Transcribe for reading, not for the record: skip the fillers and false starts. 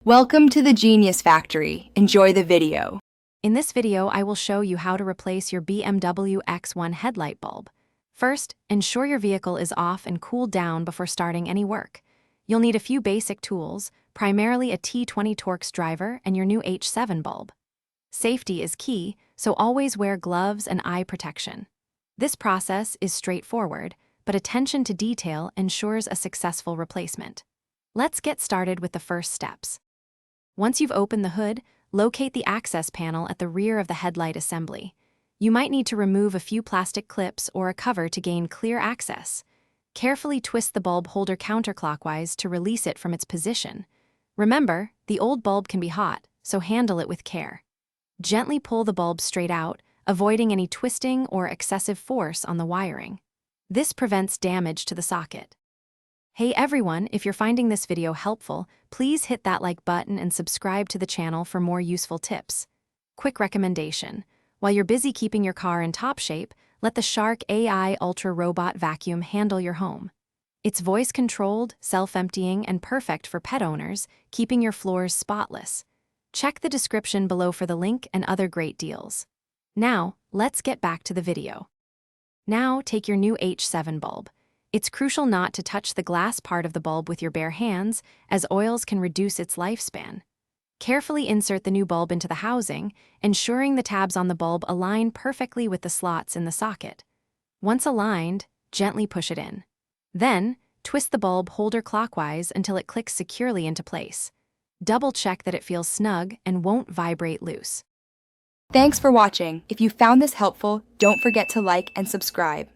Welcome to the Genius Factory. Enjoy the video. In this video, I will show you how to replace your BMW X1 headlight bulb. First, ensure your vehicle is off and cooled down before starting any work. You'll need a few basic tools, primarily a T20 Torx driver and your new H7 bulb. Safety is key, so always wear gloves and eye protection. This process is straightforward, but attention to detail ensures a successful replacement. Let's get started with the first steps. Once you've opened the hood, locate the access panel at the rear of the headlight assembly. You might need to remove a few plastic clips or a cover to gain clear access. Carefully twist the bulb holder counterclockwise to release it from its position. Remember, the old bulb can be hot, so handle it with care. Gently pull the bulb straight out, avoiding any twisting or excessive force on the wiring. This prevents damage to the socket. Hey everyone, if you're finding this video helpful, please hit that like button and subscribe to the channel for more useful tips. Quick recommendation: while you're busy keeping your car in top shape, let the Shark AI Ultra Robot Vacuum handle your home. It's voice-controlled, self-emptying, and perfect for pet owners, keeping your floors spotless. Check the description below for the link and other great deals. Now, let's get back to the video. Now, take your new H7 bulb. It's crucial not to touch the glass part of the bulb with your bare hands, as oils can reduce its lifespan. Carefully insert the new bulb into the housing, ensuring the tabs on the bulb align perfectly with the slots in the socket. Once aligned, gently push it in. Then, twist the bulb holder clockwise until it clicks securely into place. Double-check that it feels snug and won't vibrate loose. Thanks for watching. If you found this helpful, don't forget to like and subscribe.